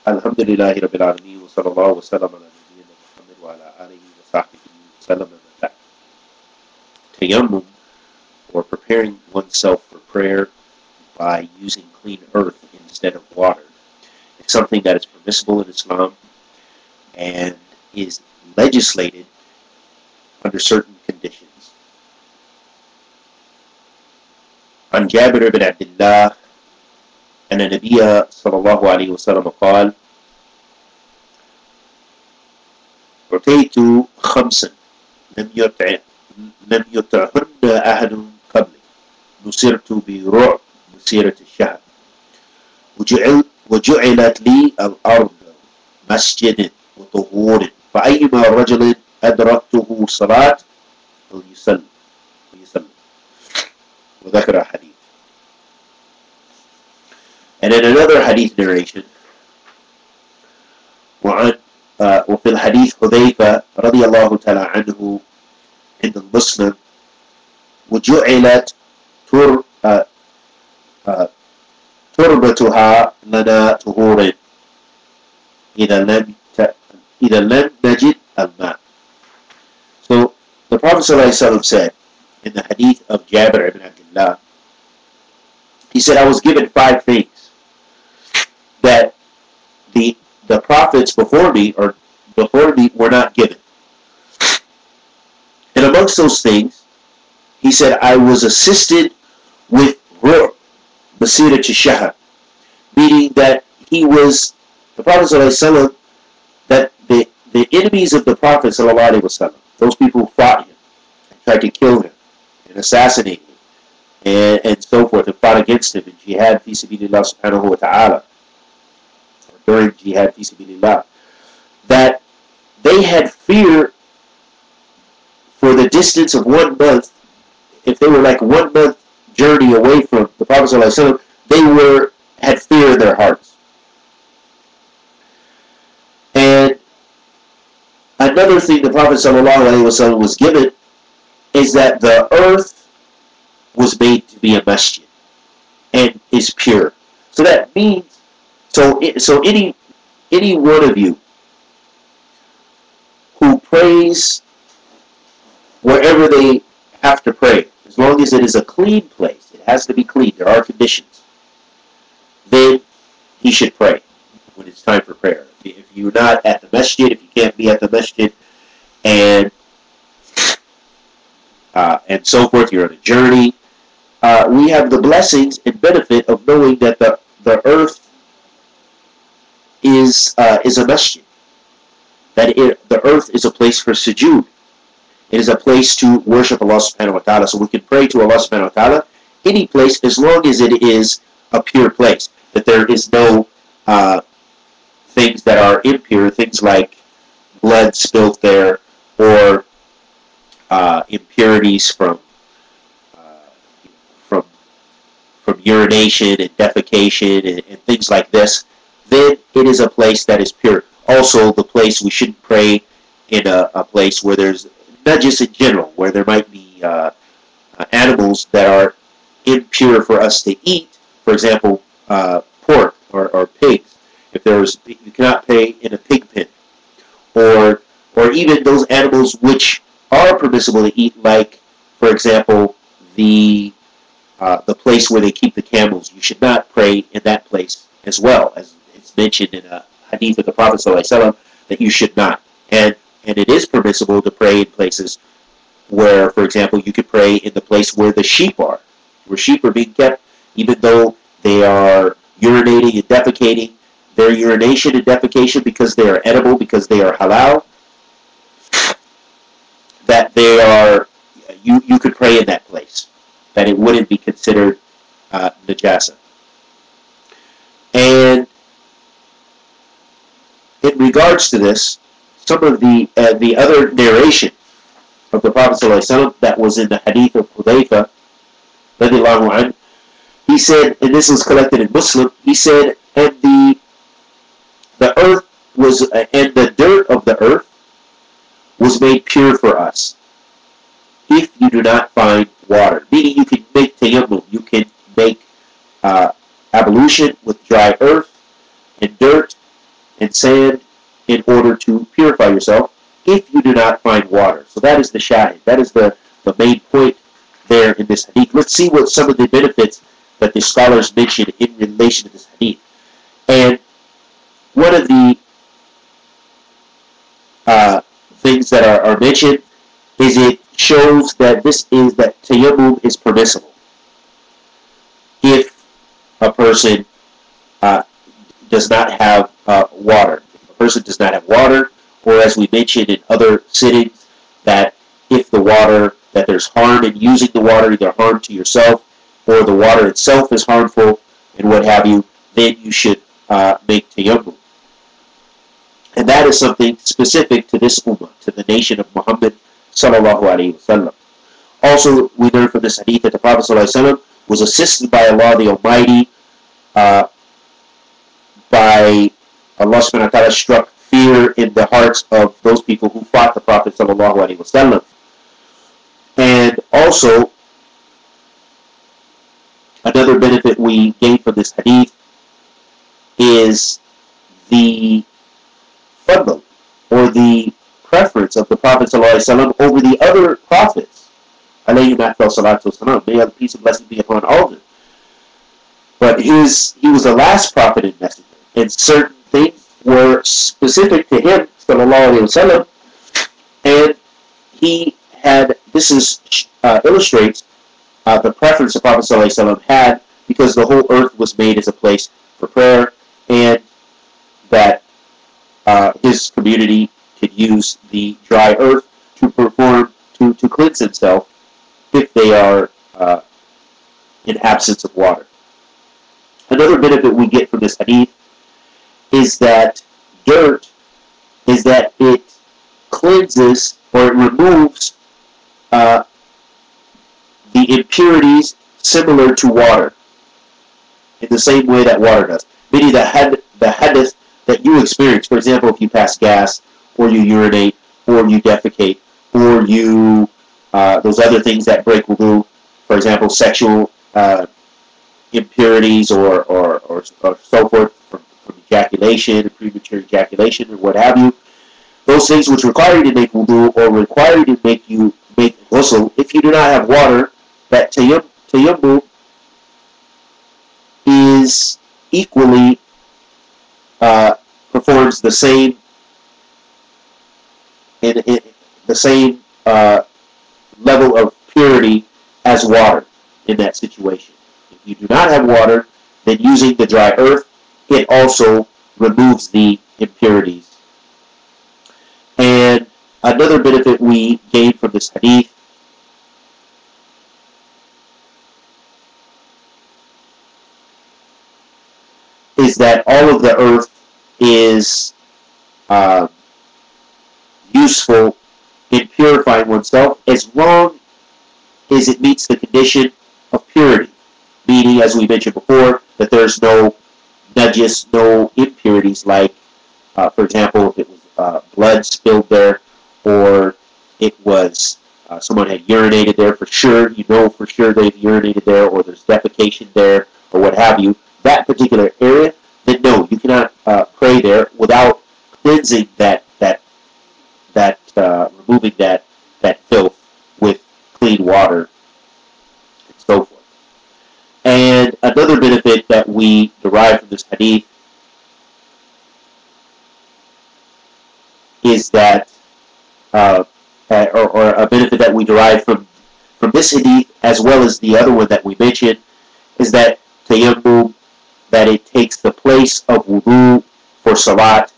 الحمد لله رب العالمين وصلى الله وسلم على نبينا محمد وعلى آله وصحبه وسلم. Tayammum, or preparing oneself for prayer by using clean earth instead of water, is something that is permissible in Islam and is legislated under certain conditions. عن جابر بن عبد الله أن النبي صلى الله عليه وسلم قال: أعطيت خمسا لم يطعهن أحد قبلي، نصرت برعب مسيرة الشهر، وجعلت لي الأرض مسجدا وطهورا، فأيما رجل أدركته صلاة فليصلي. وذكر حديث. And in another hadith narration, وفي الحديث حذيفة رضي الله تعالى عنه عند المسلم: وجعلت تربتها لنا طهورا إذا لم نجد الماء. So the Prophet ﷺ said in the hadith of Jabir ibn Abdullah, he said, I was given 5 things that the prophets before me were not given. And amongst those things, he said, I was assisted with ruh, Masira Shahr, meaning that the Prophet ﷺ, that the enemies of the Prophet ﷺ, those people who fought him and tried to kill him and assassinate him and so forth, and fought against him in jihad fi sabilillah subhanahu wa ta'ala, or during jihad fi sabilillah, that they had fear for the distance of 1 month. If they were like 1 month journey away from the Prophet ﷺ, they had fear in their hearts. And another thing the Prophet ﷺ was given is that the earth was made to be a masjid and is pure. So that means, so any one of you who prays wherever they have to pray, as long as it is a clean place, it has to be clean, there are conditions, then he should pray when it's time for prayer. If you're not at the masjid, if you can't be at the masjid, and so forth, you're on a journey, we have the blessings and benefit of knowing that the earth is a masjid, that the earth is a place for sujood. It is a place to worship Allah subhanahu wa ta'ala. So we can pray to Allah subhanahu wa ta'ala any place as long as it is a pure place, that there is no things that are impure, things like blood spilled there, or impurities from urination and defecation and things like this. Then it is a place that is pure. Also, the place, we shouldn't pray in a place where there's najis in general, where there might be animals that are impure for us to eat. For example, pork or pigs. You cannot pray in a pig pen, or even those animals which are permissible to eat, like, for example, the place where they keep the camels. You should not pray in that place as well, as it's mentioned in a hadith of the Prophet ﷺ, that you should not. And it is permissible to pray in places where, for example, you could pray in the place where the sheep are, where sheep are being kept, even though they are urinating and defecating. Their urination and defecation, because they are edible, because they are halal, that they are, you could pray in that place, that it wouldn't be considered najasa. And in regards to this, some of the other narration of the Prophet ﷺ that was in the hadith of Hudayfa, radiallahu anhu, he said, and this is collected in Muslim, he said, and the earth was, and the dirt of the earth was made pure for us, if you do not find water. Meaning you can make tayammum, you can make ablution with dry earth and dirt, and sand in order to purify yourself if you do not find water. So that is the shahid. That is the main point there in this hadith. Let's see what some of the benefits that the scholars mention in relation to this hadith. And one of the things that are mentioned is it shows that that tayammum is permissible if a person does not have water. If a person does not have water, or as we mentioned in other sittings, that if the water, that there's harm in using the water, either harm to yourself or the water itself is harmful and what have you, then you should make tayammum. And that is something specific to this ummah, to the nation of Muhammad sallallahu alaihi wasallam. Also, we learn from this hadith that the Prophet sallallahu alaihi wasallam was assisted by Allah the Almighty, by Allah subhanahu wa ta'ala struck fear in the hearts of those people who fought the Prophet sallallahu alaihi wasallam. And also, another benefit we gain from this hadith is the fadl, or the preference of the Prophet ﷺ over the other prophets. Alayhi salatu wasalam. May Allah peace and blessing be upon all of them. But he was the last prophet and messenger, and certain things were specific to him, sallallahu alayhi wasallam, and he had, illustrates the preference the Prophet ﷺ had, because the whole earth was made as a place for prayer, and that his community could use the dry earth to cleanse himself if they are in absence of water. Another benefit we get from this hadith is that it cleanses, or it removes the impurities similar to water, in the same way that water does. Meaning the Hadeeth that you experience, for example, if you pass gas, or you urinate, or you defecate, or you those other things that break wudu, for example, sexual impurities or so forth from ejaculation, premature ejaculation, or what have you. Those things which require you to make wudu, or require you to make ghusl, if you do not have water, that tayammum is equally performs the same in the same level of purity as water in that situation. If you do not have water, then using the dry earth, it also removes the impurities. And another benefit we gain from this hadith is that all of the earth is useful in purifying oneself as long as it meets the condition of purity. Meaning, as we mentioned before, that there's no najis, no impurities, like, for example, if it was blood spilled there, or it was someone had urinated there for sure, you know for sure they've urinated there, or there's defecation there, or what have you, that particular area, then no, you cannot pray there without cleansing removing that filth with clean water, and so forth. And another benefit that we derive from this hadith is that, or a benefit that we derive from this hadith, as well as the other one that we mentioned, is that tayammum, that it takes the place of wudu for salat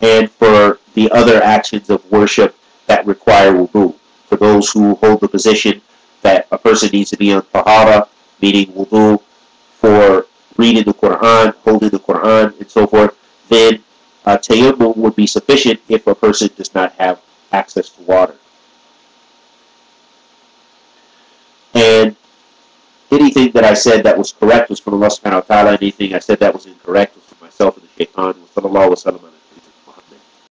and for the other actions of worship that require wudu. For those who hold the position that a person needs to be on tahara, meaning wudu, for reading the Quran, holding the Quran, and so forth, then tayammum would be sufficient if a person does not have access to water. And anything that I said that was correct was from Allah subhanahu wa ta'ala. Anything I said that was incorrect was from myself and the shaitan. Wa sallallahu wa sallam.